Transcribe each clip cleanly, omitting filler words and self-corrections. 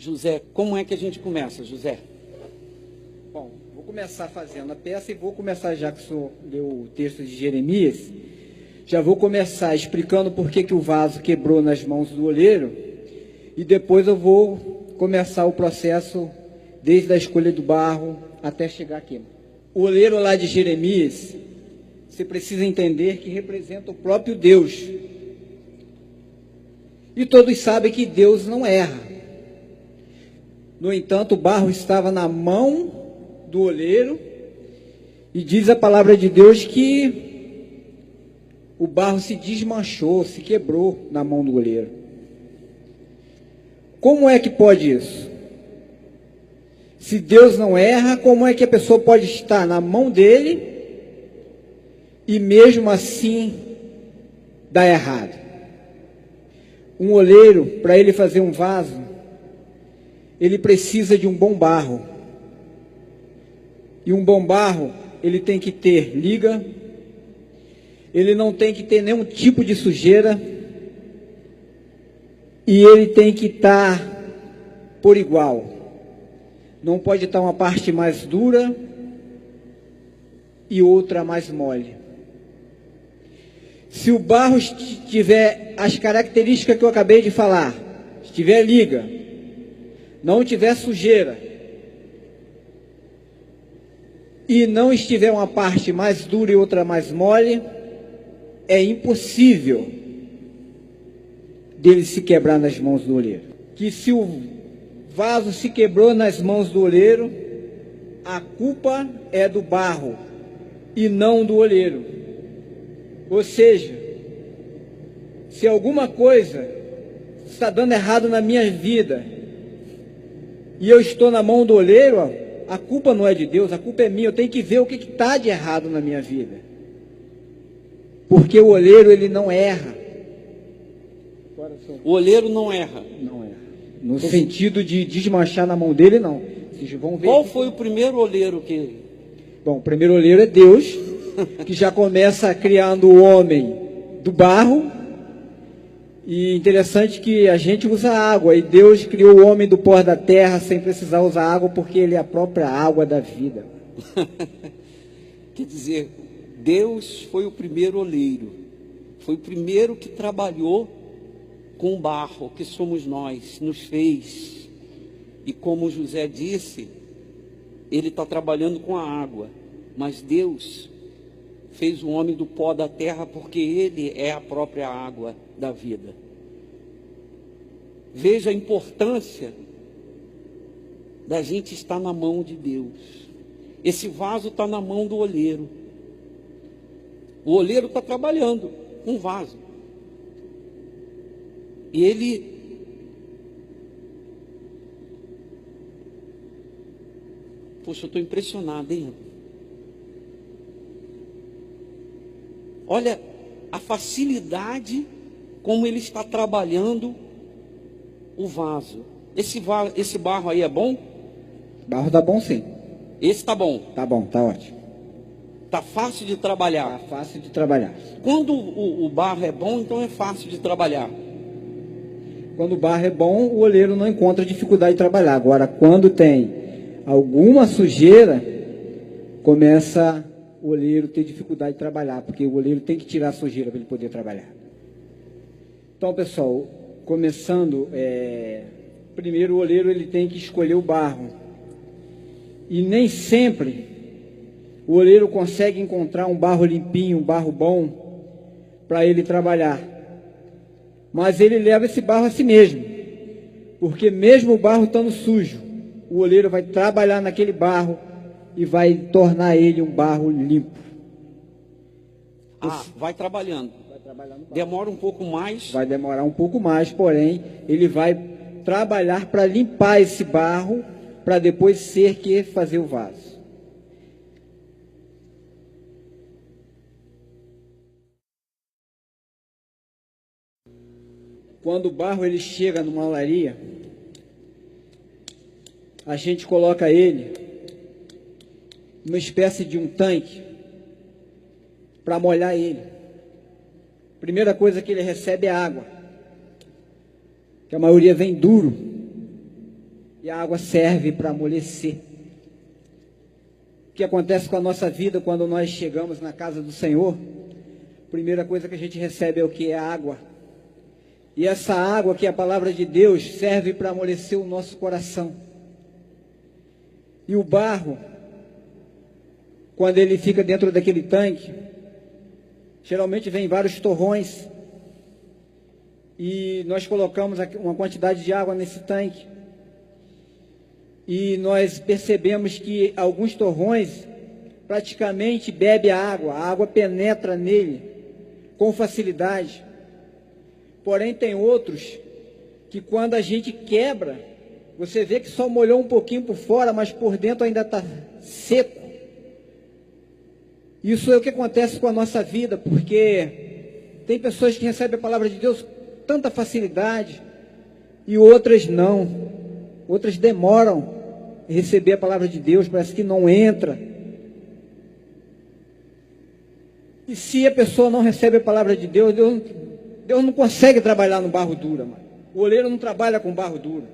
José, como é que a gente começa, José? Bom, vou começar fazendo a peça e vou começar, já que o senhor leu o texto de Jeremias, já vou começar explicando por que o vaso quebrou nas mãos do oleiro, e depois eu vou começar o processo desde a escolha do barro até chegar aqui. O oleiro lá de Jeremias, você precisa entender que representa o próprio Deus. E todos sabem que Deus não erra. No entanto, o barro estava na mão do oleiro, e diz a palavra de Deus que o barro se desmanchou, se quebrou na mão do oleiro. Como é que pode isso? Se Deus não erra, como é que a pessoa pode estar na mão dele e mesmo assim dar errado? Um oleiro, para ele fazer um vaso, ele precisa de um bom barro. E um bom barro, ele tem que ter liga, ele não tem que ter nenhum tipo de sujeira, e ele tem que estar por igual. Não pode estar uma parte mais dura e outra mais mole. Se o barro tiver as características que eu acabei de falar, estiver liga, não tiver sujeira, e não estiver uma parte mais dura e outra mais mole, é impossível dele se quebrar nas mãos do oleiro. Que se o vaso se quebrou nas mãos do oleiro, a culpa é do barro e não do oleiro. Ou seja, se alguma coisa está dando errado na minha vida e eu estou na mão do oleiro, a culpa não é de Deus, a culpa é minha. Eu tenho que ver o que está de errado na minha vida, porque o oleiro, ele não erra. O oleiro não erra. Não erra. No sentido de desmanchar na mão dele, não. Vocês vão ver. Qual foi o primeiro oleiro que... Bom, o primeiro oleiro é Deus, que já começa criando o homem do barro. E interessante que a gente usa água, e Deus criou o homem do pó da terra sem precisar usar água, porque ele é a própria água da vida. Quer dizer, Deus foi o primeiro oleiro, foi o primeiro que trabalhou com o barro, que somos nós, nos fez. E como José disse, ele está trabalhando com a água, mas Deus fez o homem do pó da terra, porque ele é a própria água da vida. Veja a importância da gente estar na mão de Deus. Esse vaso está na mão do oleiro. O oleiro está trabalhando com um vaso. E ele poxa, eu estou impressionado, hein? Olha a facilidade como ele está trabalhando o vaso. Esse barro aí é bom? Barro tá bom, sim. Esse tá bom. Tá bom, tá ótimo. Tá fácil de trabalhar. Tá fácil de trabalhar. Quando o barro é bom, então é fácil de trabalhar. Quando o barro é bom, o oleiro não encontra dificuldade de trabalhar. Agora, quando tem alguma sujeira, começa o oleiro ter dificuldade de trabalhar, porque o oleiro tem que tirar a sujeira para ele poder trabalhar. Então, pessoal, começando, primeiro o oleiro ele tem que escolher o barro. E nem sempre o oleiro consegue encontrar um barro limpinho, um barro bom, para ele trabalhar. Mas ele leva esse barro a si mesmo, porque mesmo o barro estando sujo, o oleiro vai trabalhar naquele barro e vai tornar ele um barro limpo. Vai trabalhando. Demora um pouco mais. Vai demorar um pouco mais, porém, ele vai trabalhar para limpar esse barro, para depois ser que fazer o vaso. Quando o barro ele chega numa olaria, a gente coloca ele numa espécie de um tanque para molhar ele. Primeira coisa que ele recebe é água, que a maioria vem duro. e a água serve para amolecer. O que acontece com a nossa vida quando nós chegamos na casa do Senhor? A primeira coisa que a gente recebe é o que? É a água. E essa água, que é a palavra de Deus, serve para amolecer o nosso coração. E o barro, quando ele fica dentro daquele tanque, geralmente vem vários torrões, e nós colocamos uma quantidade de água nesse tanque, e nós percebemos que alguns torrões praticamente bebem a água penetra nele com facilidade. Porém, tem outros que quando a gente quebra, você vê que só molhou um pouquinho por fora, mas por dentro ainda está seco. Isso é o que acontece com a nossa vida, porque tem pessoas que recebem a palavra de Deus com tanta facilidade, e outras não. Outras demoram a receber a palavra de Deus, parece que não entra. E se a pessoa não recebe a palavra de Deus, Deus não consegue trabalhar no barro duro, mano. O oleiro não trabalha com barro duro.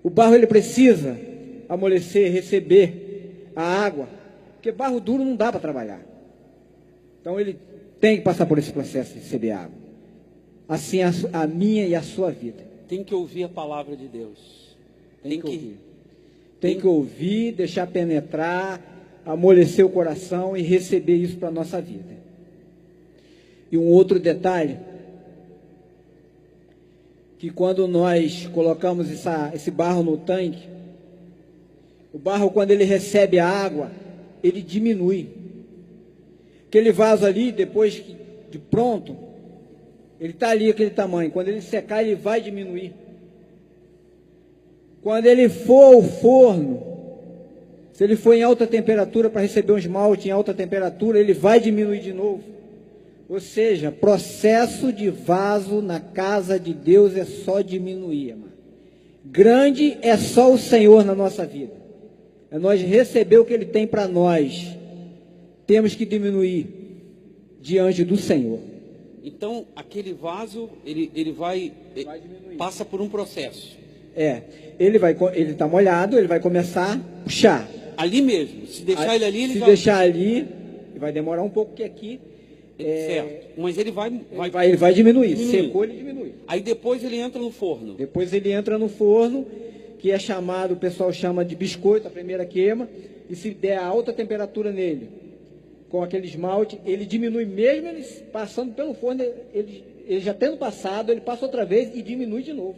O barro, ele precisa amolecer, receber a água, porque barro duro não dá para trabalhar. Então ele tem que passar por esse processo de receber água. Assim a minha e a sua vida. Tem que ouvir a palavra de Deus. Tem que ouvir. Tem que ouvir, deixar penetrar, amolecer o coração e receber isso para a nossa vida. E um outro detalhe, que quando nós colocamos esse barro no tanque, o barro, quando ele recebe a água, ele diminui. Aquele vaso ali, depois de pronto, ele está ali aquele tamanho. Quando ele secar, ele vai diminuir. Quando ele for ao forno, se ele for em alta temperatura para receber um esmalte em alta temperatura, ele vai diminuir de novo. Ou seja, processo de vaso na casa de Deus é só diminuir, mano. Grande é só o Senhor na nossa vida. É nós receber o que Ele tem para nós. Temos que diminuir diante do Senhor. Então, aquele vaso, ele vai passa por um processo. Ele está molhado, ele vai começar a puxar. Ali mesmo, se deixar ele ali, ele vai... Se deixar ali, vai demorar um pouco, porque aqui... certo, mas ele vai diminuir. Secou, ele diminui. Aí depois ele entra no forno. Depois ele entra no forno, que é chamado, o pessoal chama de biscoito, a primeira queima, e se der alta temperatura nele, com aquele esmalte, ele diminui mesmo, ele passando pelo forno, ele já tendo passado, ele passa outra vez e diminui de novo.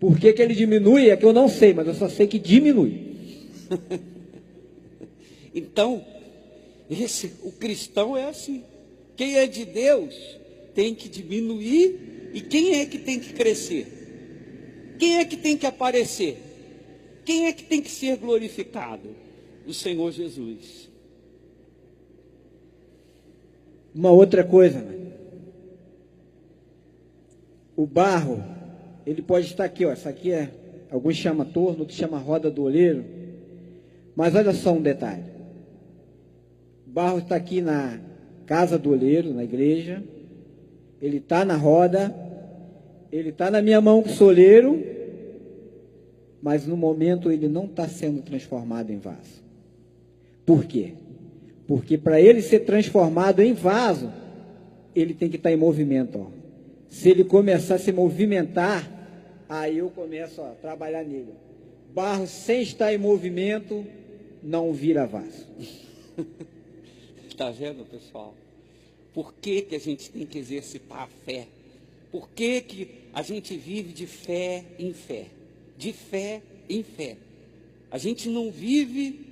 Por que ele diminui? É que eu não sei, mas eu só sei que diminui. Então, o cristão é assim. Quem é de Deus tem que diminuir, e quem é que tem que crescer? Quem é que tem que aparecer? Quem é que tem que ser glorificado? O Senhor Jesus. Uma outra coisa, o barro, ele pode estar aqui, ó. Essa aqui alguns chamam torno, outros chamam roda do oleiro. Mas olha só um detalhe. O barro está aqui na casa do oleiro, na igreja. Ele está na roda. Ele está na minha mão com o soleiro. Mas no momento ele não está sendo transformado em vaso. Por quê? Porque para ele ser transformado em vaso, ele tem que estar em movimento, ó. Se ele começar a se movimentar, aí eu começo a trabalhar nele. Barro sem estar em movimento não vira vaso. Está vendo, pessoal? Por que a gente tem que exercitar a fé? Por que a gente vive de fé em fé? De fé em fé. A gente não vive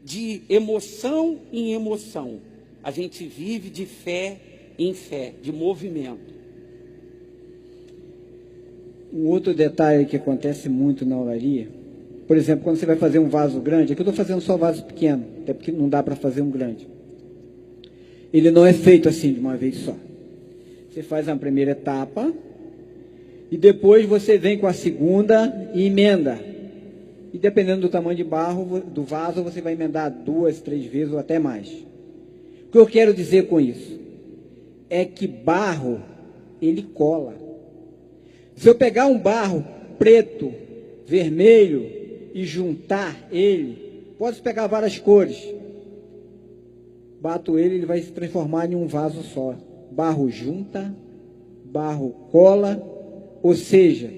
de emoção em emoção. A gente vive de fé em fé, de movimento. Um outro detalhe que acontece muito na olaria, por exemplo, quando você vai fazer um vaso grande, aqui eu estou fazendo só vaso pequeno, até porque não dá para fazer um grande. Ele não é feito assim de uma vez só. Você faz a primeira etapa, e depois você vem com a segunda e emenda. E dependendo do tamanho de barro, do vaso, você vai emendar 2, 3 vezes ou até mais. O que eu quero dizer com isso? É que barro, ele cola. Se eu pegar um barro preto, vermelho e juntar ele, posso pegar várias cores, bato ele, ele vai se transformar em um vaso só. Barro junta, barro cola, ou seja,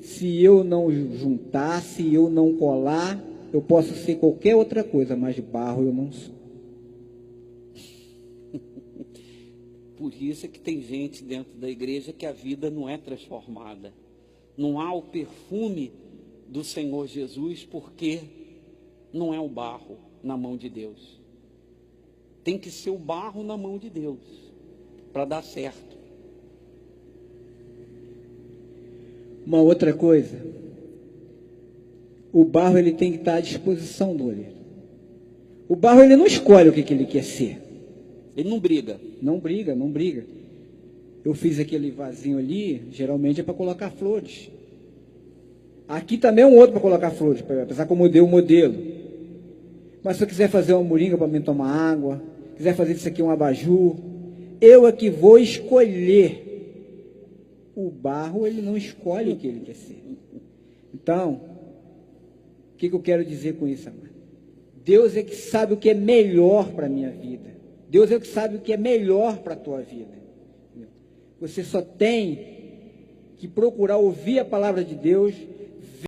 se eu não juntar, se eu não colar, eu posso ser qualquer outra coisa, mas barro eu não sou. Por isso é que tem gente dentro da igreja que a vida não é transformada. Não há o perfume do Senhor Jesus, porque não é o barro na mão de Deus. Tem que ser o barro na mão de Deus, para dar certo. Uma outra coisa, o barro ele tem que estar à disposição do oleiro. O barro ele não escolhe o que ele quer ser. Ele não briga. Não briga, não briga. Eu fiz aquele vasinho ali, geralmente é para colocar flores. Aqui também é um outro para colocar flores, apesar que eu mudei o modelo. Mas se eu quiser fazer uma moringa para mim tomar água, quiser fazer isso aqui um abajur, eu é que vou escolher. O barro, ele não escolhe o que ele quer ser. Então, o que eu quero dizer com isso, amado? Deus é que sabe o que é melhor para a minha vida. Deus é que sabe o que é melhor para a tua vida. Você só tem que procurar ouvir a palavra de Deus